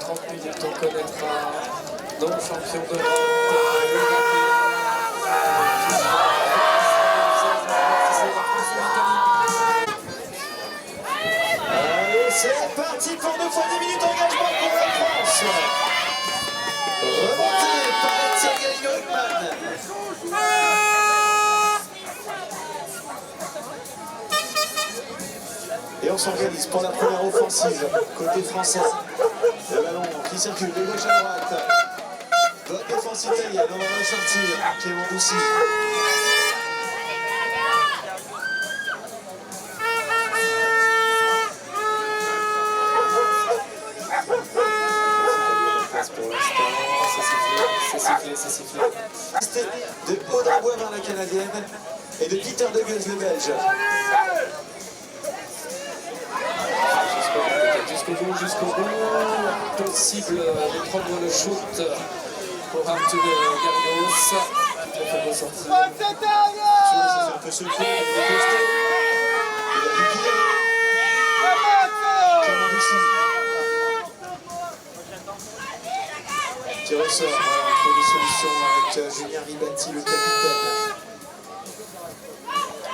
30 minutes, on connaîtra nos champions d'Europe. Allez, c'est parti pour 2 fois 10 minutes d'engagement pour la France. Remonté par Etienne Galliano-Huckman. Et on s'organise pour la première offensive côté français. Le ballon qui circule de gauche à droite. Bonne défense italienne, on va ressortir Clément Doucy. Pour l'instant, c'est sifflé. De Audrey Boivin, la canadienne, et de Peter De Geus, le belge. Jusqu'au bout, possible de prendre le shoot pour Arthur Gargos. Il faut ressortir. C'est un peu secoué, il est posté. Il a piqué. Clément Doucy. Qui ressort, voilà, on trouve des solutions avec Julien Ribati, le capitaine.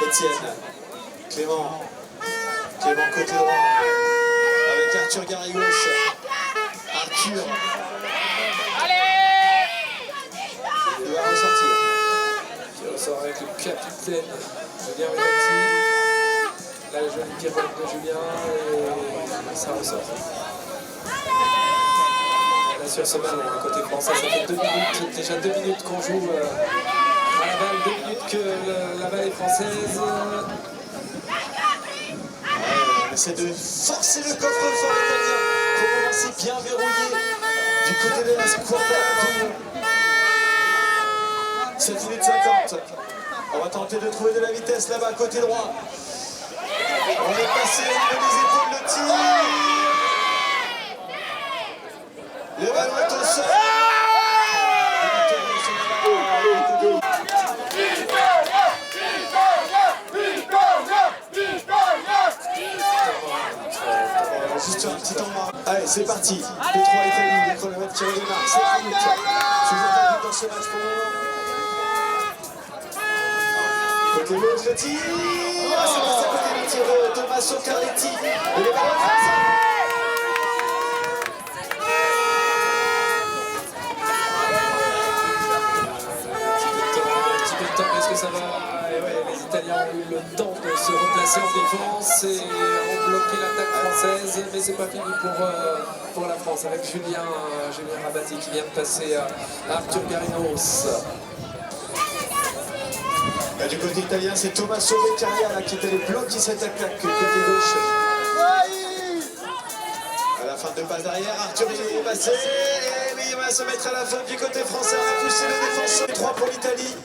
Etienne. Clément côté droit. Avec Arthur Garrigos. Arthur. Il va ressortir. Qui ressort avec le capitaine Julien Ribati. La jolie pirouette de Julien et ça ressort. On assure ce ballon côté français, ça fait 2 minutes, déjà 2 minutes qu'on joue à la balle, 2 minutes que la balle est française. On essaie de forcer le coffre-fort italien pour commencer bien verrouillé du côté de la squadra. 7 minutes 50. On va tenter de trouver de la vitesse là-bas, côté droit. On est passé au niveau des épaules, le tir. Le ballon est au sol. Juste un petit temps. Allez, c'est parti. P3 Italie, le chronomètre qui redémarre. 7 minutes. Toujours pas dans ce match pour le moment. Côté gauche, le tir. C'est passé à côté du tir de Tommaso Carletti. Et les ballons français. Est-ce que ça va? Et ouais, les Italiens ont eu le temps de se replacer en défense et ont bloqué l'attaque française, mais c'est pas fini pour la France avec Julien Rabati qui vient de passer à Arthur Garrigos. Du côté italien, c'est Tommaso Beccaria qui était le bloqué cette attaque côté gauche. À la fin de passe derrière, Arthur est passé. Et oui, il va se mettre à la fin du côté français. On a poussé le défenseur. 3 pour l'Italie.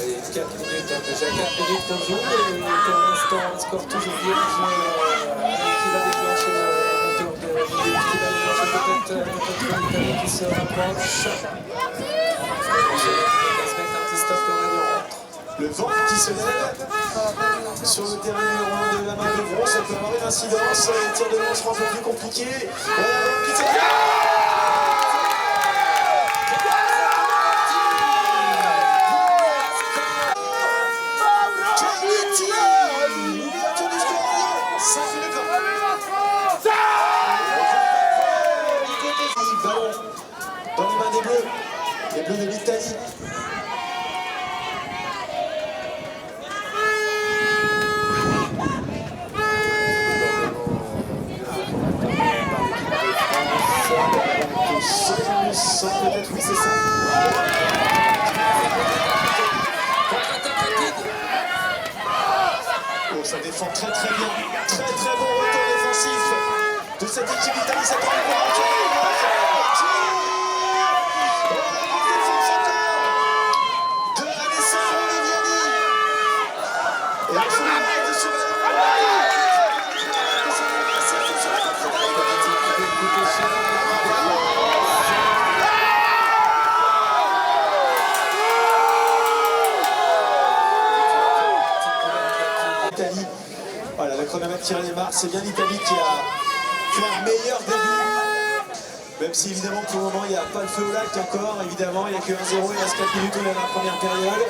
Et 4 minutes, déjà 4 minutes qu'on joue, et pour l'instant un score toujours vierge qui va déclencher peut-être l'Italie qui se rapproche. Le vent qui se lève sur le terrain numéro 1 de la main de Bron, ça peut avoir une incidence, le tir de loin sera un peu plus compliqué. Voilà, le vent qui se lève. Dans les mains des Bleus, les Bleus de l'Italie. Peut-être, oui, c'est ça. Oh, ça défend très très bien. Très très bon retour défensif de cette équipe d'Italie. Ça prend le Voilà, le chronomètre qui redémarre, c'est bien l'Italie qui a un meilleur début. Même si évidemment pour le moment il n'y a pas le feu au lac encore, évidemment il n'y a que 1-0, il reste 4 minutes dans la première période.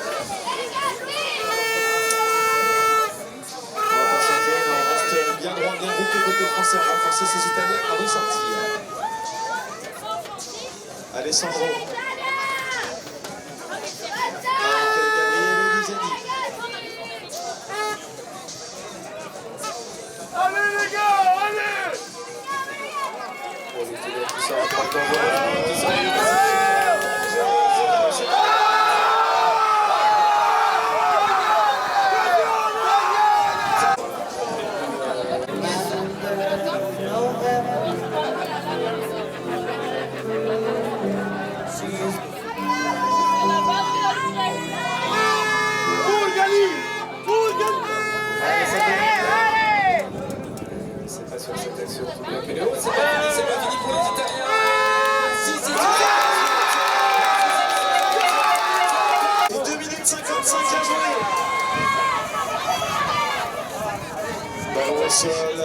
On va patienter, mais on reste bien droit, bien groupé côté français, on va forcer ces Italiens à ressortir. Alessandro. Avec Gabriele Lisani. Allez les gars, allez! Tout ça va pas dangereux. C'est pas sur cette action, tout bien. Mais c'est pas fini pour les Italiens. Et 2 minutes 55 à jouer. Ballon au sol.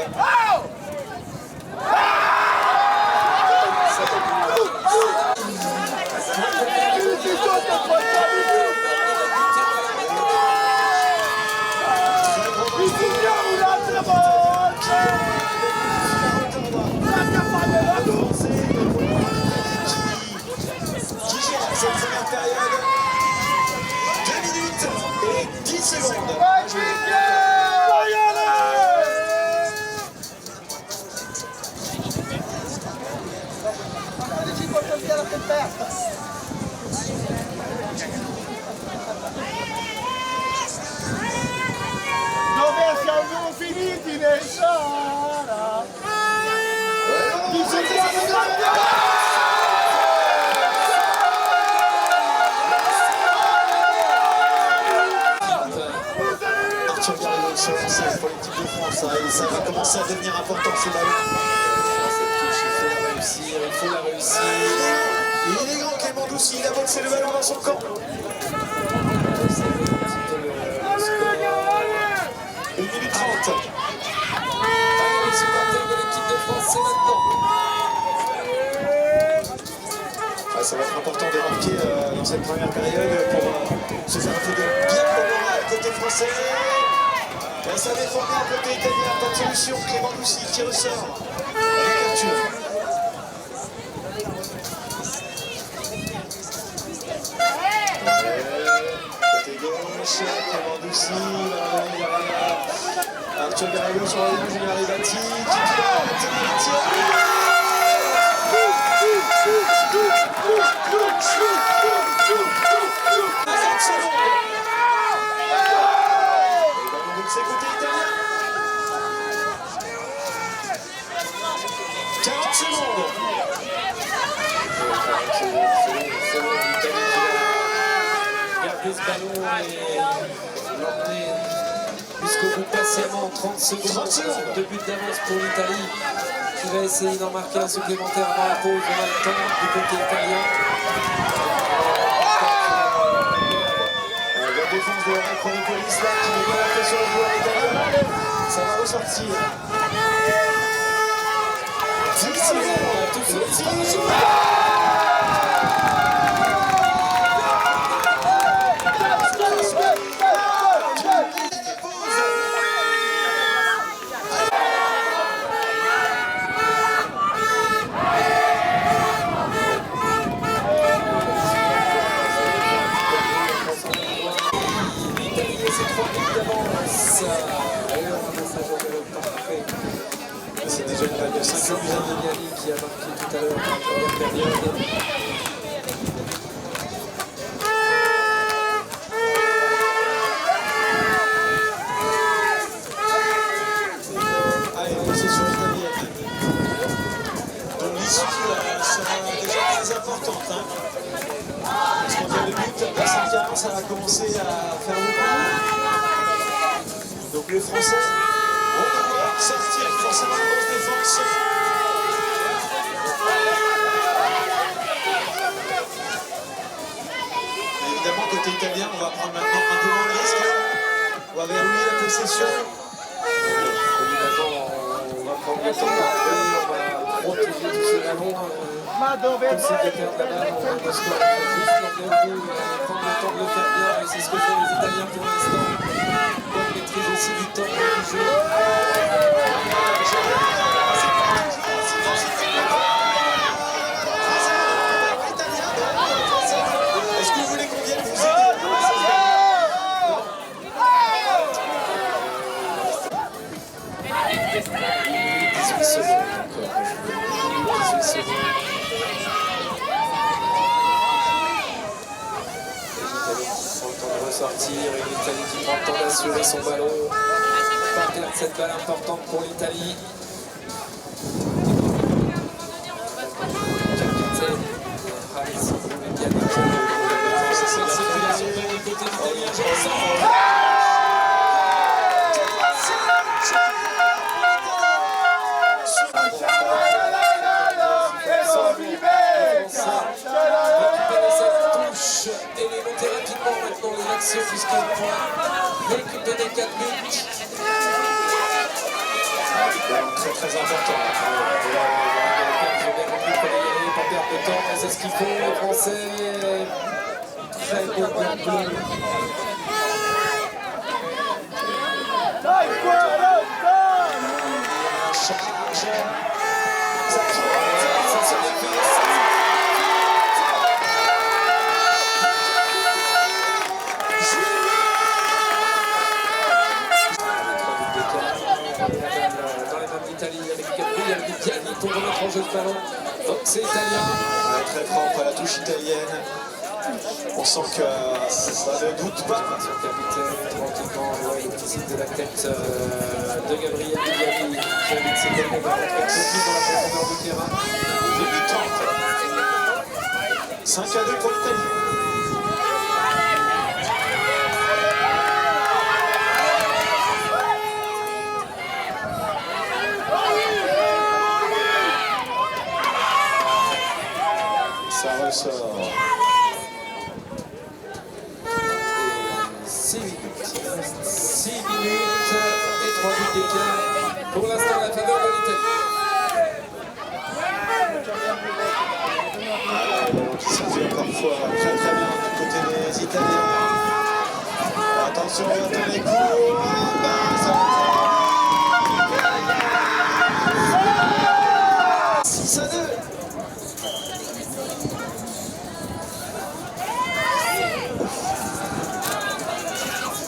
Qui gère cette première période. 2 minutes et 10 secondes. Dove siamo finiti nel Sahara? Arthur Garrido se lance pour l'équipe de France. Et ça va commencer à devenir important ce ballon. Il faut la réussir. Il est grand Clément Doucy, il a boxé le ballon dans son camp. 1 minute 30. Allez, les supporters de l'équipe de France, c'est maintenant. Ah, ça va être important de marquer dans cette première période pour se faire un peu de bien au moral côté français. Et ça défend bien côté italien. Pas de solution. Clément Doucy qui ressort. Avec Arthur. Côté gauche, Clément Doucy. Arthur Garrido sur la ligne, Julien Ribati. C'est côté italien. 40 secondes. Garder ce ballon et l'emmener jusqu'au bout patiemment. 30 secondes de but d'avance pour l'Italie qui va essayer d'en marquer un supplémentaire avant la pause. On a le temps du côté italien. La défense de la Chronopolis là qui met bien la pression au joueur italien. Ça va ressortir. 10 secondes. Tout de suite. C'est déjà une balle de 5 ans. Vignali qui a marqué tout à l'heure dans la première période. Allez, possession italienne. Donc l'issue sera déjà très importante. Parce qu'on vient de but à 5 ça va commencer à faire beaucoup. Donc les Français vont devoir sortir forcément la grosse défense. Et évidemment, côté italien, on va prendre maintenant un peu moins de risques. On va verrouiller la possession. Évidemment, on va prendre le temps de on va protéger tout ce ballon. Ma dove Possible de perdre la balle en de score. Il faut juste l'emmener au bout et prendre le temps de le faire bien. Et c'est ce que font les Italiens pour l'instant. Bonne maîtrise aussi du temps et du jeu. Est-ce que vous voulez qu'on vienne vous aider? 18 secondes encore. 18 secondes. Les Italiens prennent le temps de ressortir et l'Italie qui prend le temps d'assurer son ballon. Pas perdre cette balle importante pour l'Italie. Capitaine Rice, bien c'est la circulation du côté italien, Jenson. Et les monter rapidement maintenant les actions puisqu'ils vont récupérer 4 buts. Très très important. Ils ont bien compris qu'il fallait y aller, pas perdre de temps, c'est ce qu'ils font les Français. Très bon plan bleu. Viviani pour remettre en jeu le ballon. Donc c'est italien. Ouais, très propre à la touche italienne. On sent que ça ne doute pas. Son capitaine, tranquillement, ouais, le petit de la tête de Gabriel Viviani qui habite ses collègues va rentrer un peu plus dans la profondeur du terrain. 2030. 5-2 pour l'Italie. Ça ressort. 6 minutes. 6 minutes et 3 buts d'écart. Pour l'instant, la faveur de l'Italie. Qui s'en fait parfois très très bien du côté des Italiens. Attention, on attend les coups. Ça va. 6-2.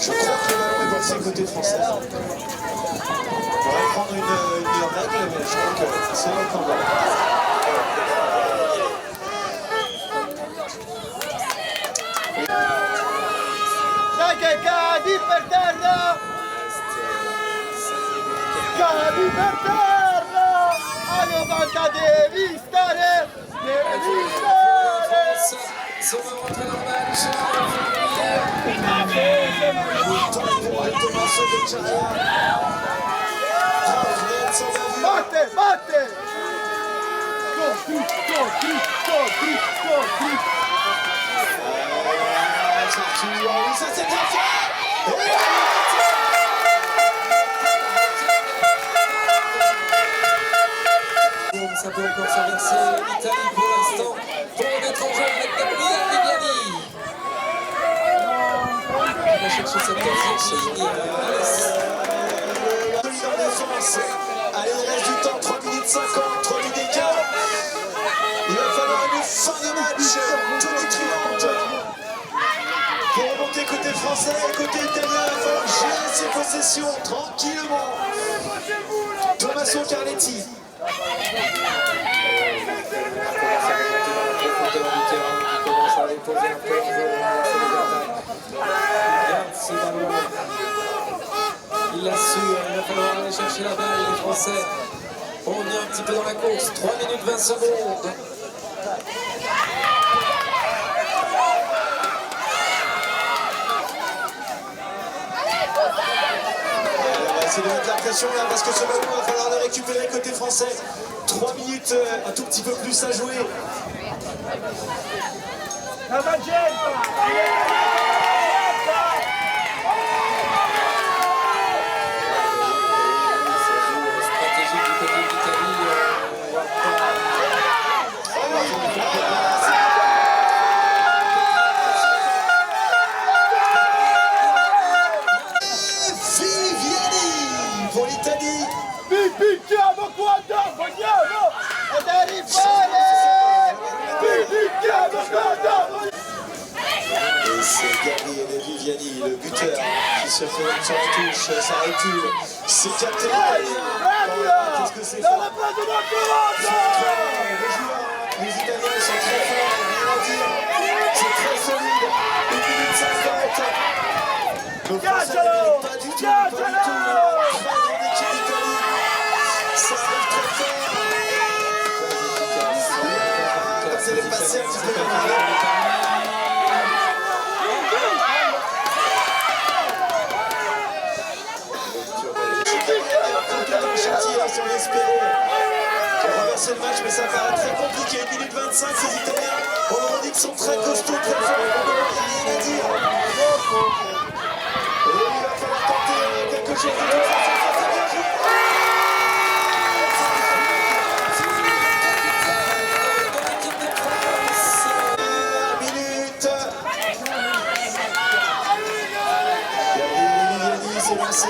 Je crois que le ballon est passé côté français. On pourrait prendre une règle, mais je crois que c'est le combat. Cadi per terra! Cadi per terra! A 90 devi stare! Devi stare! Ça va rentrer dans le match. Batte, batte! Go, Ça c'est bien fait. Ça peut encore traverser l'Italie pour l'instant. Pour remettre en jeu avec Gabriel Viviani. Il va chercher cette deuxième ligne. En défense. Allez, il reste du temps, 3 minutes 50, 3 minutes d'écart. Il va falloir une fin de match tonitruante. Pour remonter côté français et côté italien, il va falloir gérer ses possessions tranquillement. Tommaso Carletti. Il l'assure, il va falloir aller chercher la balle, les Français. On est un petit peu dans la course, 3 minutes 20 secondes. C'est de mettre la pression là parce que ce ballon va falloir le récupérer côté français. 3 minutes, un tout petit peu plus à jouer. Stratégie du côté d'Italie, on va pas... sur la touche, ça aurait pu. C'est capté l'italien. Qu'est-ce que c'est Dans ça? la place de notre Les Italiens sont très forts, rien à dire. C'est très solide. 1 minute 50. Le Français ne mérite pas du tout. Pas du tout. Très grande équipe d'Italie. Ça arrive très fort. C'est le passé un petit peu comme si on espérait renverser le match, mais ça paraît très compliqué. 1 minute 25, ces Italiens, on leur dit qu'ils sont très costauds, très forts, on n'a rien à dire. Et il va falloir tenter quelque chose de tout ça, c'est très bien joué. Gabriel Liliani s'est lancé.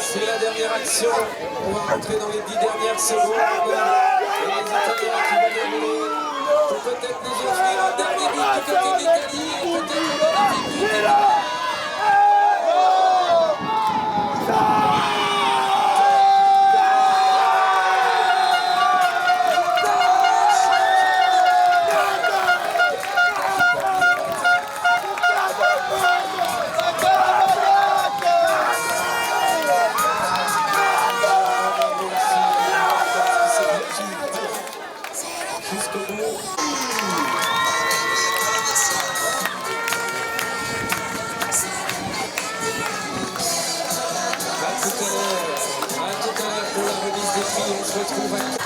C'est la dernière action. On va rentrer dans les 10 dernières secondes. Et les Italiens qui vont dérouler pour peut-être nous offrir un dernier but du côté de l'Italie. Et peut-être un dernier but. Jusqu'au bout. À tout à l'heure pour la remise des prix. On se retrouve à